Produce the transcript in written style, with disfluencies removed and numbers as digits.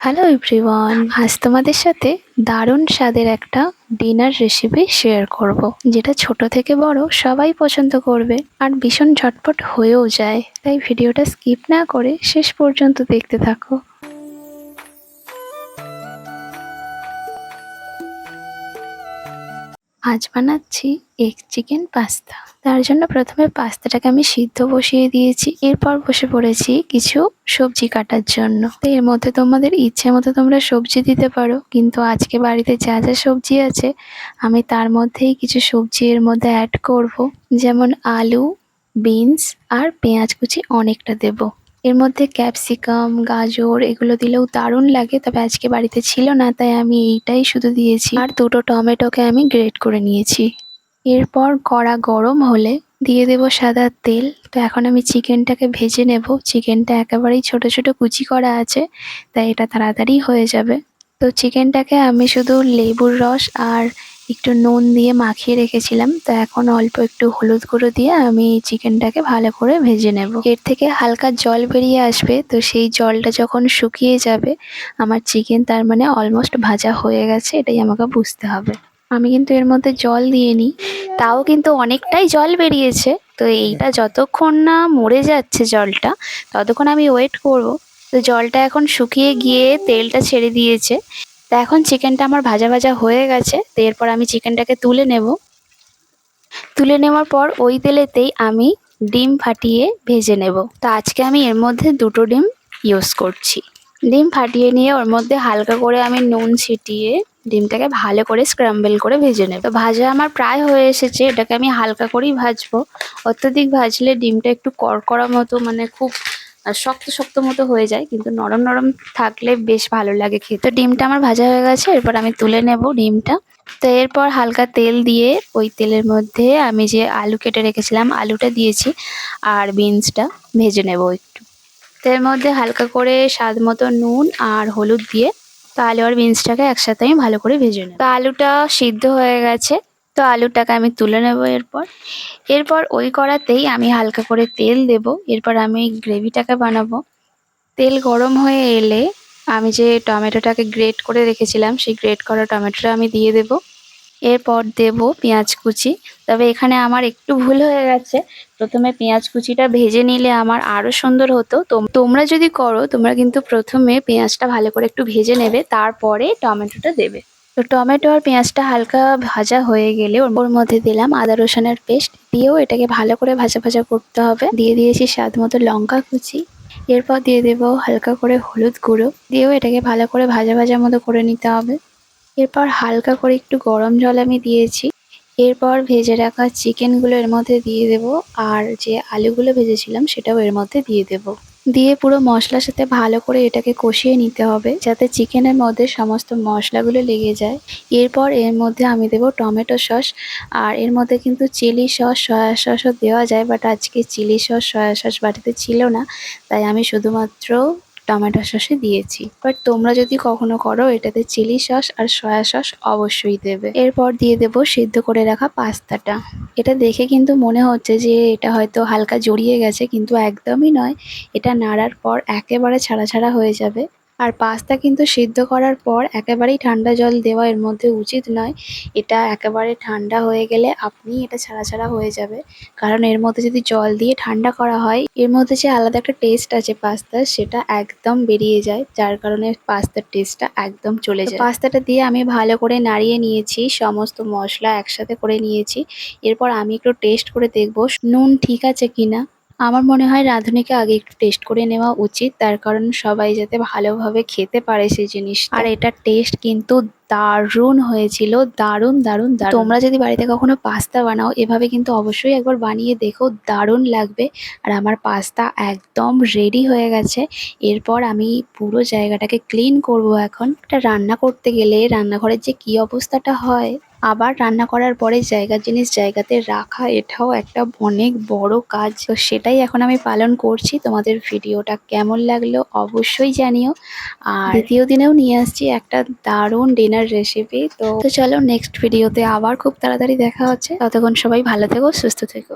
Hello everyone, আজ তোমাদের সাথে দারুণ স্বাদের একটা ডিনার রেসিপি শেয়ার করব, যেটা ছোট থেকে বড় সবাই পছন্দ করবে আর ভীষণ ঝটপট হয়েও যায়। তাই ভিডিওটা স্কিপ না করে শেষ পর্যন্ত দেখতে থাকো। আজ বানাচ্ছি এগ চিকেন পাস্তা। তার জন্য প্রথমে পাস্তাটাকে আমি সিদ্ধ বসিয়ে দিয়েছি, এরপর বসে পড়েছি কিছু সবজি কাটার জন্য। তো এর মধ্যে তোমাদের ইচ্ছে মতো তোমরা সবজি দিতে পারো, কিন্তু আজকে বাড়িতে যা যা সবজি আছে আমি তার মধ্যেই কিছু সবজি এর মধ্যে অ্যাড করব। যেমন আলু, বিনস আর পেঁয়াজ কুচি অনেকটা দেব। এর মধ্যে ক্যাপসিকাম, গাজর এগুলো দিলেও দারুণ লাগে, তবে আজকে বাড়িতে ছিল না তাই আমি এইটাই শুধু দিয়েছি। আর দুটো টমেটোকে আমি গ্রেট করে নিয়েছি। এরপর কড়া গরম হলে দিয়ে দেব সাদা তেল। তো এখন আমি চিকেনটাকে ভেজে নেব। চিকেনটা একেবারেই ছোট ছোট কুচি করা আছে, তাই এটা তাড়াতাড়ি হয়ে যাবে। তো চিকেনটাকে আমি শুধু লেবুর রস আর একটু নুন দিয়ে মাখিয়ে রেখেছিলাম। তো এখন অল্প একটু হলুদ গুঁড়ো দিয়ে আমি চিকেনটাকে ভালো করে ভেজে নেব। এর থেকে হালকা জল বেরিয়ে আসবে, তো সেই জলটা যখন শুকিয়ে যাবে আমার চিকেন তার মানে অলমোস্ট ভাজা হয়ে গেছে, এটাই আমাকে বুঝতে হবে। আমি কিন্তু এর মধ্যে জল দিইনি, তাও কিন্তু অনেকটাই জল বেরিয়েছে। তো এইটা যতক্ষণ না মরে যাচ্ছে জলটা, ততক্ষণ আমি ওয়েট করব। তো জলটা এখন শুকিয়ে গিয়ে তেলটা ছেড়ে দিয়েছে। তো এখন চিকেনটা আমার ভাজা ভাজা হয়ে গেছে। তো এরপর আমি চিকেনটাকে তুলে নেব। তুলে নেওয়ার পর ওই তেলেতেই আমি ডিম ফাটিয়ে ভেজে নেব। তো আজকে আমি এর মধ্যে দুটো ডিম ইউজ করছি। ডিম ফাটিয়ে নিয়ে ওর মধ্যে হালকা করে আমি নুন ছিটিয়ে ডিমটাকে ভালো করে স্ক্রাম্বল করে ভেজে নেব। তো ভাজা আমার প্রায় হয়ে এসেছে, এটাকে আমি হালকা করেই ভাজবো। অত্যধিক ভাজলে ডিমটা একটু কড়কড়া মতো, মানে খুব শক্ত শক্ত মতো হয়ে যায়, কিন্তু নরম নরম থাকলে বেশ ভালো লাগে খেতে। তো ডিমটা আমার ভাজা হয়ে গেছে, এরপর আমি তুলে নেব ডিমটা। তো এরপর হালকা তেল দিয়ে ওই তেলের মধ্যে আমি যে আলু কেটে রেখেছিলাম আলুটা দিয়েছি, আর বিনসটা ভেজে নেব একটু। তো এর মধ্যে হালকা করে স্বাদ মতো নুন আর হলুদ দিয়ে তো আলু আর বিনসটাকে একসাথে আমি ভালো করে ভেজে নেব। তো আলুটা সিদ্ধ হয়ে গেছে, তো আলুটাকে আমি তুলে নেব। এরপর ওই কড়াতেই আমি হালকা করে তেল দেব। এরপর আমি গ্রেভিটাকে বানাবো। তেল গরম হয়ে এলে আমি যে টমেটোটাকে গ্রেট করে রেখেছিলাম সেই গ্রেট করা টমেটোটা আমি দিয়ে দেব। এরপর দেব পেঁয়াজ কুচি। তবে এখানে আমার একটু ভুল হয়ে গেছে, প্রথমে পেঁয়াজ কুচিটা ভেজে নিলে আমার আরো সুন্দর হতো। তোমরা যদি করো, তোমরা কিন্তু প্রথমে পেঁয়াজটা ভালো করে একটু ভেজে নেবে, তারপরে টমেটোটা দেবে। তো টমেটো আর পেঁয়াজটা হালকা ভাজা হয়ে গেলে ওর মধ্যে দিলাম আদা রসুনের পেস্ট, দিয়েও এটাকে ভালো করে ভাজা ভাজা করতে হবে। দিয়ে দিয়েছি স্বাদ মতো লঙ্কা কুচি। এরপর দিয়ে দেবো হালকা করে হলুদ গুঁড়ো, দিয়েও এটাকে ভালো করে ভাজা ভাজা মতো করে নিতে হবে। এরপর হালকা করে একটু গরম জল আমি দিয়েছি। এরপর ভেজে রাখা চিকেনগুলো এর মধ্যে দিয়ে দেব, আর যে আলুগুলো ভেজেছিলাম সেটাও এর মধ্যে দিয়ে দেব। দিয়ে পুরো মশলার সাথে ভালো করে এটাকে কষিয়ে নিতে হবে, যাতে চিকেনের মধ্যে সমস্ত মশলাগুলো লেগে যায়। এরপর এর মধ্যে আমি দেব টমেটো সস। আর এর মধ্যে কিন্তু চিলি সস, সয়া সসও দেওয়া যায়, বাট আজকে চিলি সস, সয়া সস বাড়িতে ছিল না, তাই আমি শুধুমাত্র টমেটো সসই দিয়েছি। বাট তোমরা যদি কখনো করো, এটাতে চিলি সস আর সয়া সস অবশ্যই দেবে। এরপর দিয়ে দেব সিদ্ধ করে রাখা পাস্তাটা। এটা দেখে কিন্তু মনে হচ্ছে যে এটা হয়তো হালকা জড়িয়ে গেছে, কিন্তু একদমই নয়। এটা নাড়ার পর একেবারে ছাড়া ছাড়া হয়ে যাবে। আর পাস্তা কিন্তু সিদ্ধ করার পর একেবারেই ঠান্ডা জল দেওয়া এর মধ্যে উচিত নয়। এটা একেবারে ঠান্ডা হয়ে গেলে আপনি এটা ছাড়া ছাড়া হয়ে যাবে। কারণ এর মধ্যে যদি জল দিয়ে ঠান্ডা করা হয়, এর মধ্যে যে আলাদা একটা টেস্ট আছে পাস্তার, সেটা একদম বেরিয়ে যায়, যার কারণে পাস্তার টেস্টটা একদম চলে যায়। পাস্তাটা দিয়ে আমি ভালো করে নাড়িয়ে নিয়েছি, সমস্ত মশলা একসাথে করে নিয়েছি। এরপর আমি একটু টেস্ট করে দেখবো নুন ঠিক আছে কিনা। আমার মনে হয় রাঁধুনিকে আগে একটু টেস্ট করে নেওয়া উচিত, তার কারণ সবাই যাতে ভালোভাবে খেতে পারে সেই জিনিসটা। আর এটার টেস্ট কিন্তু দারুণ হয়েছিল, দারুণ দারুণ দারুণ। তোমরা যদি বাড়িতে কখনো পাস্তা বানাও, এভাবে কিন্তু অবশ্যই একবার বানিয়ে দেখো, দারুণ লাগবে। আর আমার পাস্তা একদম রেডি হয়ে গেছে। এরপর আমি পুরো জায়গাটাকে ক্লিন করব। এখন এটা রান্না করতে গেলে রান্নাঘরের যে কি অবস্থাটা হয়, আবার রান্না করার পরে জায়গার জিনিস জায়গাতে রাখা, এটাও একটা অনেক বড় কাজ। তো সেটাই এখন আমি পালন করছি। তোমাদের ভিডিওটা কেমন লাগলো অবশ্যই জানিও। আর দ্বিতীয় দিনেও নিয়ে আসছি একটা দারুণ ডিনার রেসিপি। তো চলো নেক্সট ভিডিওতে আবার খুব তাড়াতাড়ি দেখা হচ্ছে। ততক্ষণ সবাই ভালো থেকো, সুস্থ থেকো।